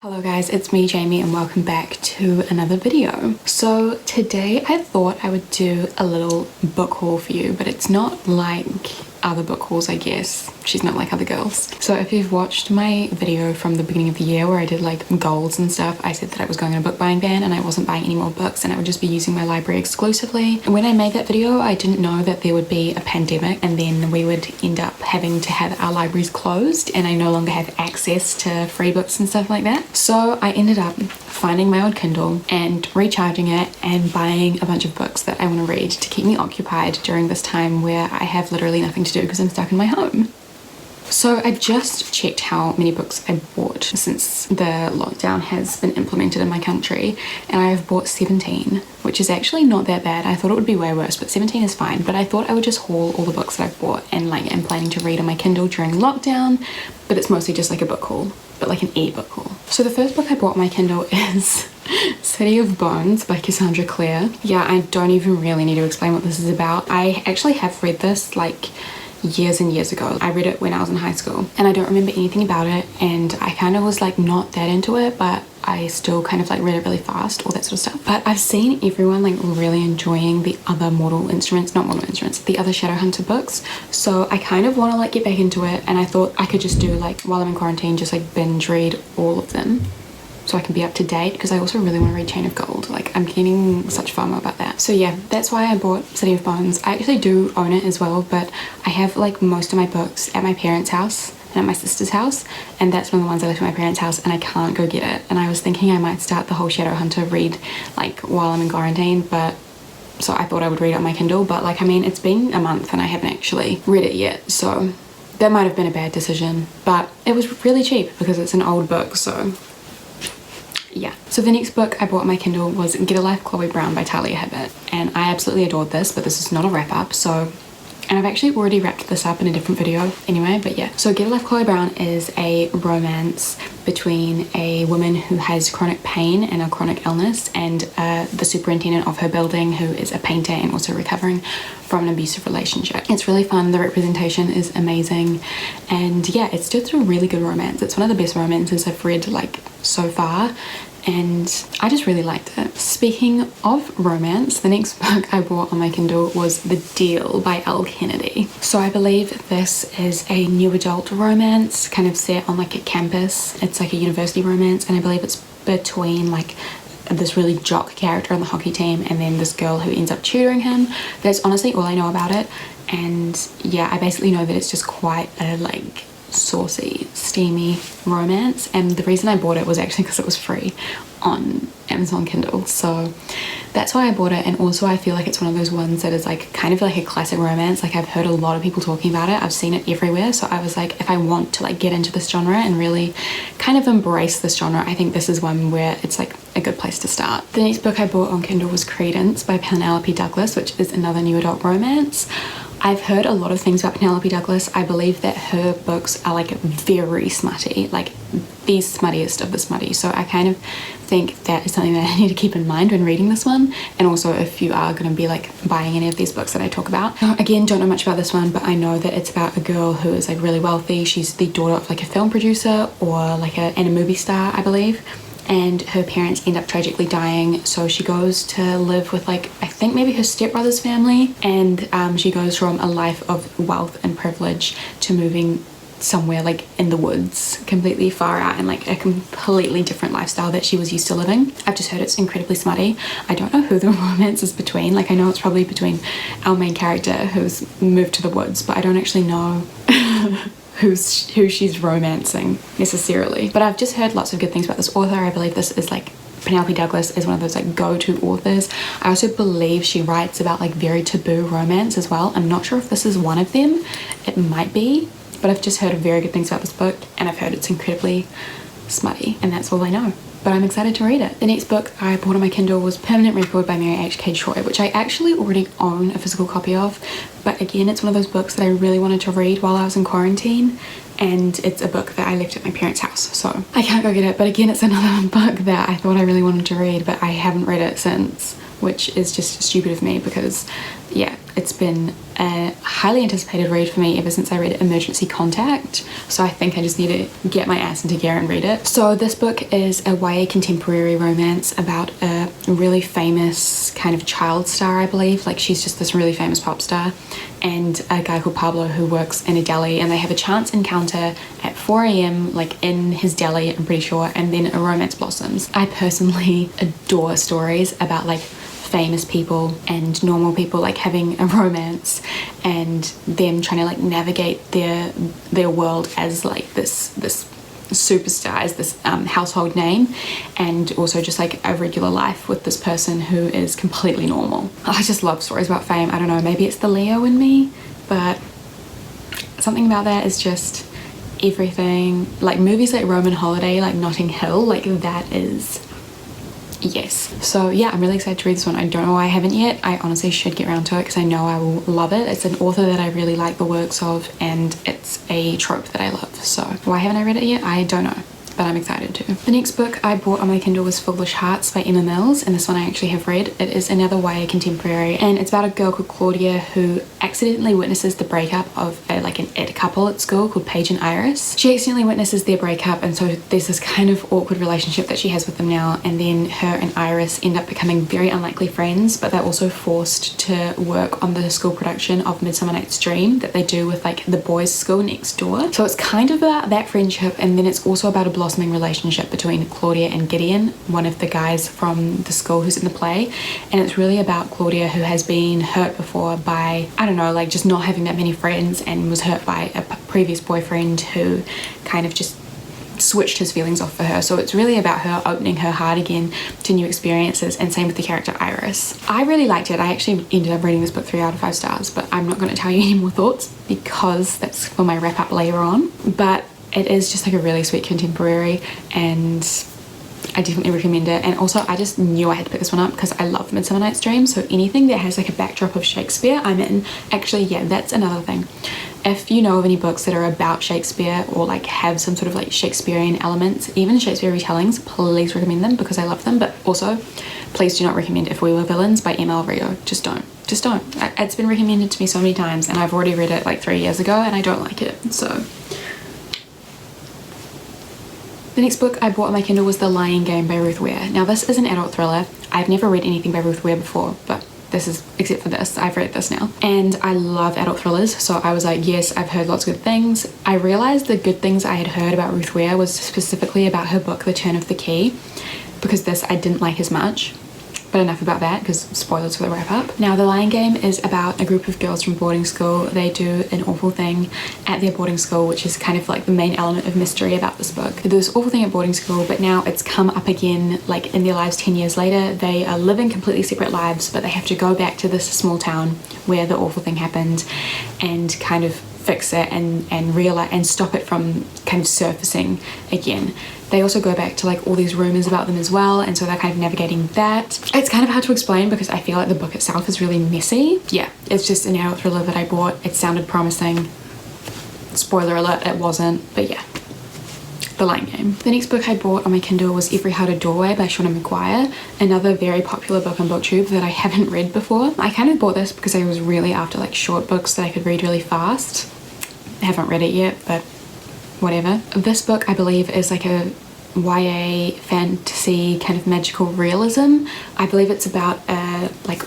Hello guys, it's me Jamie and welcome back to another video. So today I thought I would do a little book haul for you, but it's not like other book hauls, I guess. She's not like other girls. So if you've watched my video from the beginning of the year where I did like goals and stuff, I said that I was going on a book buying ban and I wasn't buying any more books and I would just be using my library exclusively. And when I made that video, I didn't know that there would be a pandemic and then we would end up having to have our libraries closed and I no longer have access to free books and stuff like that. So I ended up finding my old Kindle and recharging it and buying a bunch of books that I want to read to keep me occupied during this time where I have literally nothing to do because I'm stuck in my home. So I just checked how many books I bought since the lockdown has been implemented in my country, and I have bought 17, which is actually not that bad. I thought it would be way worse, but 17 is fine. But I thought I would just haul all the books that I've bought and like I'm planning to read on my Kindle during lockdown, but it's mostly just like a book haul, but like an e-book haul. So the first book I bought on my Kindle is City of Bones by Cassandra Clare. Yeah, I don't even really need to explain what this is about. I actually have read this like years and years ago. I read it when I was in high school and I don't remember anything about it, and I kind of was like not that into it, but I still kind of like read it really fast, all that sort of stuff. But I've seen everyone like really enjoying the other the other Shadowhunter books, so I kind of want to like get back into it, and I thought I could just do like while I'm in quarantine, just like binge read all of them so I can be up to date, because I also really want to read Chain of Gold. Like I'm getting such FOMO about that. So yeah, that's why I bought City of Bones. I actually do own it as well, but I have like most of my books at my parents' house and at my sister's house, and that's one of the ones I left at my parents' house and I can't go get it. And I was thinking I might start the whole Shadowhunter read like while I'm in quarantine, but so I thought I would read it on my Kindle, but like I mean it's been a month and I haven't actually read it yet, so that might have been a bad decision. But it was really cheap because it's an old book, so yeah. So the next book I bought on my Kindle was Get a Life Chloe Brown by Talia Hibbert, and I absolutely adored this, but this is not a wrap up, so, and I've actually already wrapped this up in a different video anyway, but yeah. So Get a Life Chloe Brown is a romance between a woman who has chronic pain and a chronic illness and the superintendent of her building, who is a painter and also recovering from an abusive relationship. It's really fun, the representation is amazing, and yeah, it's just a really good romance. It's one of the best romances I've read like so far, and I just really liked it. Speaking of romance, the next book I bought on my Kindle was The Deal by Elle Kennedy. So I believe this is a new adult romance kind of set on like a campus. It's like a university romance, and I believe it's between like this really jock character on the hockey team and then this girl who ends up tutoring him. That's honestly all I know about it, and yeah, I basically know that it's just quite a like saucy, steamy romance, and the reason I bought it was actually because it was free on Amazon Kindle, so that's why I bought it. And also I feel like it's one of those ones that is like kind of like a classic romance. Like I've heard a lot of people talking about it, I've seen it everywhere, so I was like, if I want to like get into this genre and really kind of embrace this genre, I think this is one where it's like a good place to start. The next book I bought on Kindle was Credence by Penelope Douglas, which is another new adult romance. I've heard a lot of things about Penelope Douglas. I believe that her books are like very smutty, like the smuttiest of the smutty, so I kind of think that is something that I need to keep in mind when reading this one, and also if you are going to be like buying any of these books that I talk about. Now, again, don't know much about this one, but I know that it's about a girl who is like really wealthy. She's the daughter of like a film producer or like and a movie star, I believe, and her parents end up tragically dying, so she goes to live with like I think maybe her stepbrother's family, and she goes from a life of wealth and privilege to moving somewhere like in the woods, completely far out, and like a completely different lifestyle that she was used to living. I've just heard it's incredibly smutty. I don't know who the romance is between. Like I know it's probably between our main character who's moved to the woods, but I don't actually know who she's romancing necessarily. But I've just heard lots of good things about this author. I believe this is like Penelope Douglas is one of those like go-to authors. I also believe she writes about like very taboo romance as well. I'm not sure if this is one of them. It might be, but I've just heard very good things about this book, and I've heard it's incredibly smutty, and that's all I know. But I'm excited to read it. The next book I bought on my Kindle was Permanent Record by Mary H.K. Troy, which I actually already own a physical copy of, but again, it's one of those books that I really wanted to read while I was in quarantine, and it's a book that I left at my parents' house, so I can't go get it. But again, it's another book that I thought I really wanted to read, but I haven't read it since, which is just stupid of me because yeah, it's been a highly anticipated read for me ever since I read Emergency Contact, so I think I just need to get my ass into gear and read it. So this book is a YA contemporary romance about a really famous kind of child star, I believe. Like, she's just this really famous pop star, and a guy called Pablo who works in a deli, and they have a chance encounter at 4 a.m. like in his deli, I'm pretty sure, and then a romance blossoms. I personally adore stories about like famous people and normal people like having a romance and them trying to like navigate their world as like this superstar, as this household name, and also just like a regular life with this person who is completely normal. I just love stories about fame. I don't know, maybe it's the Leo in me, but something about that is just everything. Like movies like Roman Holiday, like Notting Hill, like that is yes. So yeah, I'm really excited to read this one. I don't know why I haven't yet. I honestly should get around to it because I know I will love it. It's an author that I really like the works of, and it's a trope that I love. So why haven't I read it yet? I don't know, but I'm excited to. The next book I bought on my Kindle was Foolish Hearts by Emma Mills, and this one I actually have read. It is another YA contemporary, and it's about a girl called Claudia who accidentally witnesses the breakup of like an it couple at school called Paige and Iris. She accidentally witnesses their breakup, and so there's this kind of awkward relationship that she has with them now, and then her and Iris end up becoming very unlikely friends, but they're also forced to work on the school production of Midsummer Night's Dream that they do with like the boys' school next door. So it's kind of about that friendship, and then it's also about a blossoming relationship between Claudia and Gideon, one of the guys from the school who's in the play, and it's really about Claudia, who has been hurt before by, I don't know, like just not having that many friends, and was hurt by a previous boyfriend who kind of just switched his feelings off for her. So it's really about her opening her heart again to new experiences, and same with the character Iris. I really liked it. I actually ended up reading this book 3 out of 5 stars, but I'm not going to tell you any more thoughts because that's for my wrap up later on. But it is just like a really sweet contemporary, and I definitely recommend it. And also I just knew I had to pick this one up because I love Midsummer Night's Dream, so anything that has like a backdrop of Shakespeare, I'm in. Actually, yeah, that's another thing. If you know of any books that are about Shakespeare or like have some sort of like Shakespearean elements, even Shakespeare retellings, please recommend them because I love them. But also, please do not recommend If We Were Villains by M.L. Rio. Just don't. Just don't. It's been recommended to me so many times, and I've already read it like 3 years ago, and I don't like it. So the next book I bought on my Kindle was The Lying Game by Ruth Ware. Now this is an adult thriller. I've never read anything by Ruth Ware before, but this is, except for this, I've read this now. And I love adult thrillers, so I was like, yes, I've heard lots of good things. I realized the good things I had heard about Ruth Ware was specifically about her book The Turn of the Key, because this I didn't like as much. But enough about that, because spoilers for the wrap up. Now, The Lying Game is about a group of girls from boarding school. They do an awful thing at their boarding school, which is kind of like the main element of mystery about this book. They do this awful thing at boarding school, but now it's come up again, like in their lives 10 years later. They are living completely separate lives, but they have to go back to this small town where the awful thing happened and kind of fix it and realize and stop it from kind of surfacing again. They also go back to like all these rumors about them as well, and so they're kind of navigating that. It's kind of hard to explain because I feel like the book itself is really messy. Yeah, it's just an adult thriller that I bought. It sounded promising. Spoiler alert, it wasn't, but yeah. The Lying Game. The next book I bought on my Kindle was Every Heart a Doorway by Shauna Maguire, another very popular book on BookTube that I haven't read before. I kind of bought this because I was really after like short books that I could read really fast. I haven't read it yet, but whatever. This book I believe is like a YA fantasy kind of magical realism. I believe it's about a like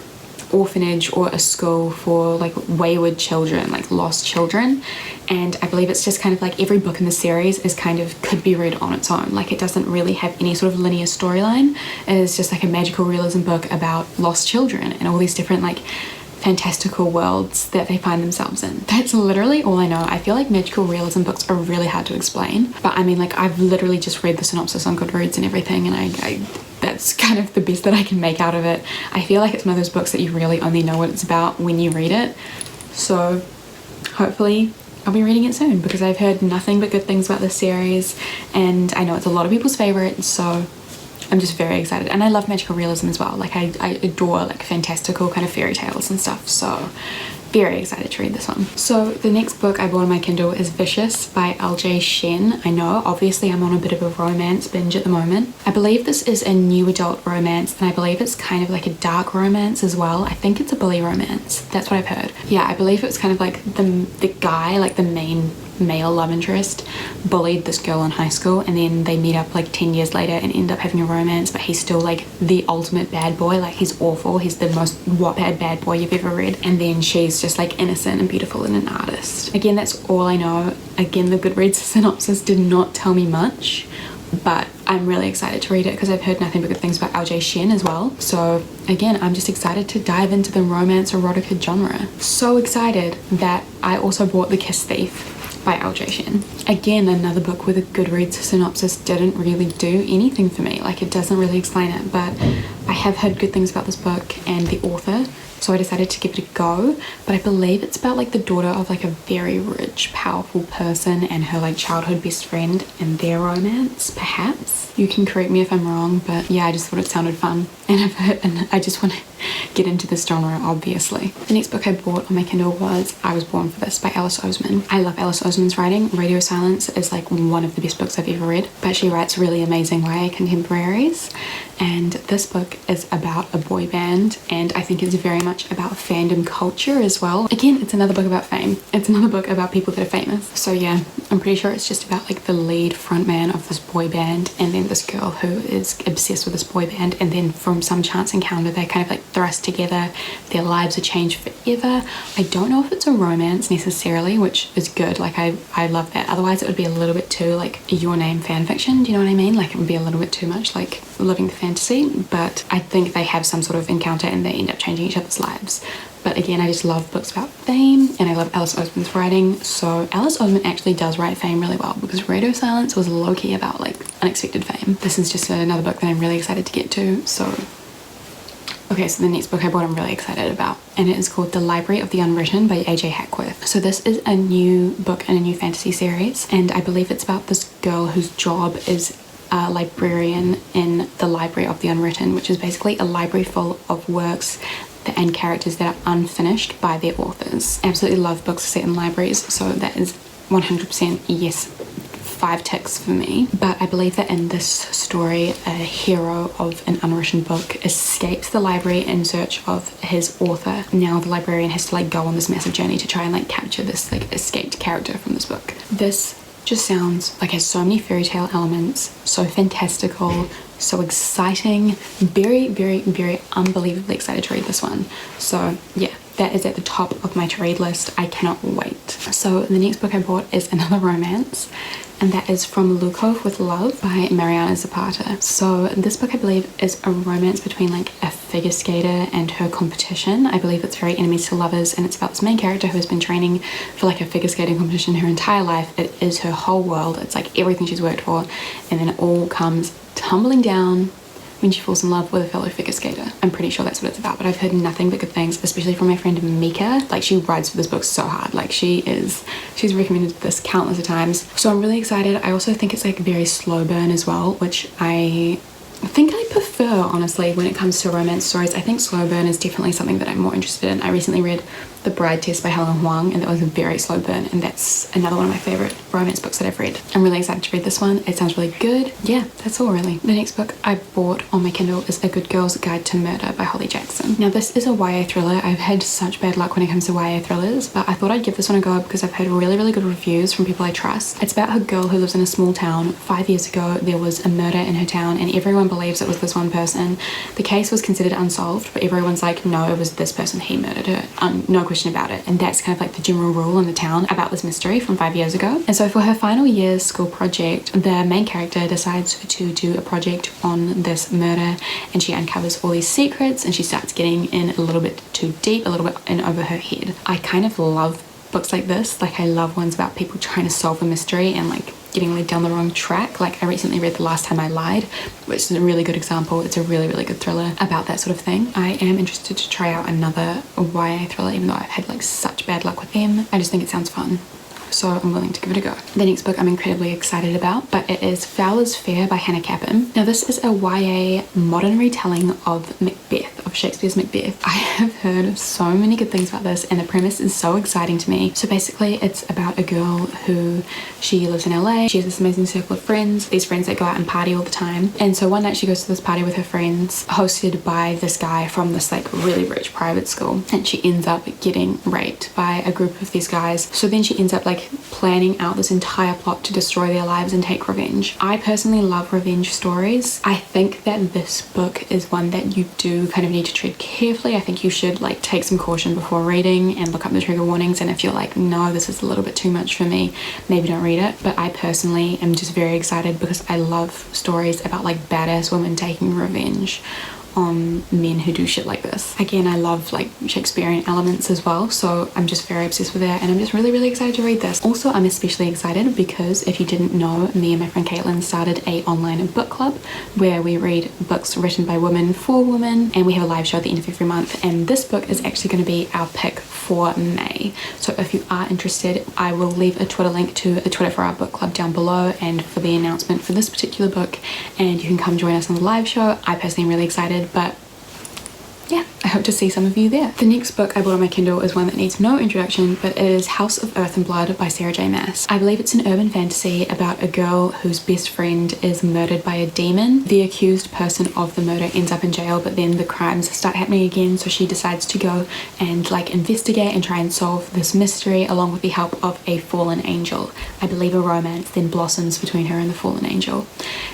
orphanage or a school for like wayward children, like lost children, and I believe it's just kind of like every book in the series is kind of could be read on its own. Like it doesn't really have any sort of linear storyline. It is just like a magical realism book about lost children and all these different like fantastical worlds that they find themselves in. That's literally all I know. I feel like magical realism books are really hard to explain, but I mean, like I've literally just read the synopsis on Goodreads and everything, and I that's kind of the best that I can make out of it. I feel like it's one of those books that you really only know what it's about when you read it, so hopefully I'll be reading it soon because I've heard nothing but good things about this series, and I know it's a lot of people's favorite, so I'm just very excited. And I love magical realism as well. Like I adore like fantastical kind of fairy tales and stuff, so very excited to read this one. So the next book I bought on my Kindle is Vicious by LJ Shen. I know, obviously I'm on a bit of a romance binge at the moment. I believe this is a new adult romance, and I believe it's kind of like a dark romance as well. I think it's a bully romance. That's what I've heard. Yeah, I believe it's kind of like the guy, like the main male love interest, bullied this girl in high school, and then they meet up like 10 years later and end up having a romance, but he's still like the ultimate bad boy. Like, he's awful. He's the most Wattpad bad boy you've ever read. And then she's just like innocent and beautiful and an artist. Again, that's all I know. Again, the Goodreads synopsis did not tell me much, but I'm really excited to read it because I've heard nothing but good things about LJ Shen as well. So again, I'm just excited to dive into the romance erotica genre. So excited that I also bought The Kiss Thief by LJ Shen. Again, another book where the Goodreads synopsis didn't really do anything for me. Like, it doesn't really explain it, but I have heard good things about this book and the author, so I decided to give it a go. But I believe it's about like the daughter of like a very rich, powerful person and her like childhood best friend and their romance, perhaps. You can correct me if I'm wrong, but yeah, I just thought it sounded fun, and I just want to get into this genre, obviously. The next book I bought on my Kindle was I Was Born for This by Alice Oseman. I love Alice Oseman's writing. Radio Silence is like one of the best books I've ever read, but she writes really amazing YA contemporaries, and this book is about a boy band, and I think it's very much about fandom culture as well. Again, it's another book about fame. It's another book about people that are famous. So yeah, I'm pretty sure it's just about like the lead frontman of this boy band and then this girl who is obsessed with this boy band, and then from some chance encounter they kind of like thrust together. Their lives are changed forever. I don't know if it's a romance necessarily, which is good. Like, I love that. Otherwise it would be a little bit too like Your Name fan fiction. Do you know what I mean? Like, it would be a little bit too much like living the fantasy. But I think they have some sort of encounter and they end up changing each other's lives. But again, I just love books about fame, and I love Alice Oseman's writing. So Alice Oseman actually does write fame really well, because Radio Silence was low-key about like unexpected fame. This is just another book that I'm really excited to get to. So okay, so the next book I bought I'm really excited about, and it is called The Library of the Unwritten by AJ Hackworth. So this is a new book in a new fantasy series, and I believe it's about this girl whose job is a librarian in the Library of the Unwritten, which is basically a library full of works and characters that are unfinished by their authors. Absolutely love books set in libraries, so that is 100% yes, 5 ticks for me. But I believe that in this story, a hero of an unwritten book escapes the library in search of his author. Now the librarian has to like go on this massive journey to try and like capture this like escaped character from this book. This just sounds like has so many fairy tale elements, so fantastical, so exciting. Very, very, very unbelievably excited to read this one. So yeah, that is at the top of my to read list. I cannot wait. So the next book I bought is another romance, and that is From Lukov with Love by Mariana Zapata. So this book I believe is a romance between like a figure skater and her competition. I believe it's very enemies to lovers, and it's about this main character who has been training for like a figure skating competition her entire life. It is her whole world. It's like everything she's worked for, and then it all comes tumbling down when she falls in love with a fellow figure skater. I'm pretty sure that's what it's about, but I've heard nothing but good things, especially from my friend Mika. Like, she rides for this book so hard. Like, she's recommended this countless of times. So I'm really excited. I also think it's like very slow burn as well, which I think I prefer, honestly, when it comes to romance stories. I think slow burn is definitely something that I'm more interested in. I recently read The Bride Test by Helen Huang, and that was a very slow burn, and that's another one of my favorite romance books that I've read. I'm really excited to read this one. It sounds really good. Yeah, that's all really. The next book I bought on my Kindle is A Good Girl's Guide to Murder by Holly Jackson. Now this is a YA thriller. I've had such bad luck when it comes to YA thrillers, but I thought I'd give this one a go because I've heard really, really good reviews from people I trust. It's about a girl who lives in a small town. 5 years ago there was a murder in her town, and everyone believes it was this one person. The case was considered unsolved, but everyone's like, no, it was this person, he murdered her. No question about it. And that's kind of like the general rule in the town about this mystery from 5 years ago. And so for her final year's school project, the main character decides to do a project on this murder, and she uncovers all these secrets, and she starts getting in a little bit too deep, a little bit in over her head. I kind of love books like this. Like, I love ones about people trying to solve a mystery and like getting led down the wrong track. Like, I recently read The Last Time I Lied, which is a really good example. It's a really, really good thriller about that sort of thing. I am interested to try out another YA thriller, even though I've had like such bad luck with them. I just think it sounds fun. so I'm willing to give it a go. The next book I'm incredibly excited about, but it is Foul is Fair by Hannah Capin. Now this is a YA modern retelling of Macbeth, of Shakespeare's Macbeth. I have heard so many good things about this and the premise is so exciting to me. So basically it's about a girl who, she lives in LA, she has this amazing circle of friends, these friends that go out and party all the time, and so one night she goes to this party with her friends hosted by this guy from this like really rich private school, and she ends up getting raped by a group of these guys. So then she ends up like planning out this entire plot to destroy their lives and take revenge. I personally love revenge stories. I think that this book is one that you do kind of need to tread carefully. I think you should like take some caution before reading and look up the trigger warnings, and if you're like, no, this is a little bit too much for me, maybe don't read it. But I personally am just very excited because I love stories about like badass women taking revenge on men who do shit like this. Again, I love like Shakespearean elements as well, so I'm just very obsessed with it and I'm just really excited to read this. Also, I'm especially excited because if you didn't know, me and my friend Caitlin started a online book club where we read books written by women for women, and we have a live show at the end of every month, and this book is actually going to be our pick for May. So if you are interested, I will leave a Twitter link to the Twitter for our book club down below and for the announcement for this particular book, and you can come join us on the live show. I personally am really excited, but yeah, I hope to see some of you there. The next book I bought on my Kindle is one that needs no introduction, but it is House of Earth and Blood by Sarah J Maas. I believe it's an urban fantasy about a girl whose best friend is murdered by a demon. The accused person of the murder ends up in jail, but then the crimes start happening again, so she decides to go and like investigate and try and solve this mystery along with the help of a fallen angel. I believe a romance then blossoms between her and the fallen angel.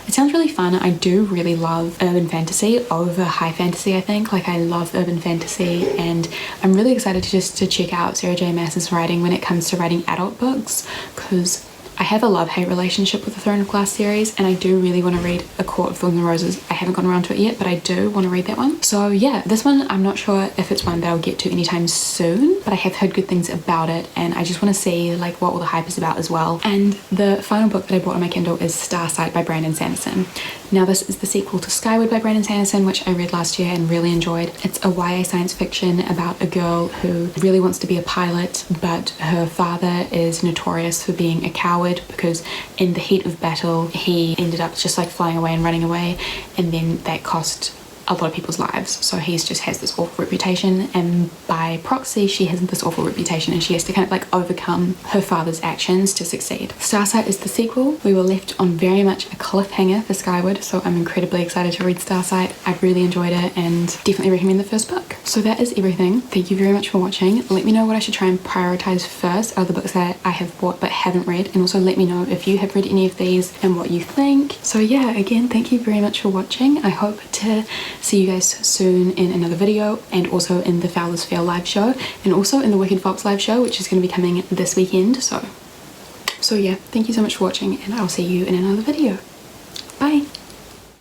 It sounds really fun. I do really love urban fantasy over high fantasy, I think. Like, I love urban fantasy, and I'm really excited to check out Sarah J Maas's writing when it comes to writing adult books, because I have a love-hate relationship with the Throne of Glass series, and I do really want to read A Court of Thorns and Roses. I haven't gone around to it yet, but I do want to read that one. So yeah, this one I'm not sure if it's one that I'll get to anytime soon, but I have heard good things about it, and I just want to see like what all the hype is about as well. And the final book that I bought on my Kindle is Starsight by Brandon Sanderson. Now this is the sequel to Skyward by Brandon Sanderson, which I read last year and really enjoyed. It's a YA science fiction about a girl who really wants to be a pilot, but her father is notorious for being a coward because in the heat of battle he ended up just like flying away and running away, and then that cost a lot of people's lives. So he's just has this awful reputation, and by proxy she has this awful reputation, and she has to kind of like overcome her father's actions to succeed. Starsight is the sequel. We were left on very much a cliffhanger for Skyward, so I'm incredibly excited to read Starsight. I really enjoyed it and definitely recommend the first book. So that is everything. Thank you very much for watching. Let me know what I should try and prioritize first out of the books that I have bought but haven't read, and also let me know if you have read any of these and what you think. So yeah, again, thank you very much for watching. I hope to see you guys soon in another video, and also in the Foul is Fair live show, and also in the Wicked Fox live show, which is going to be coming this weekend. So yeah, thank you so much for watching, and I'll see you in another video. Bye.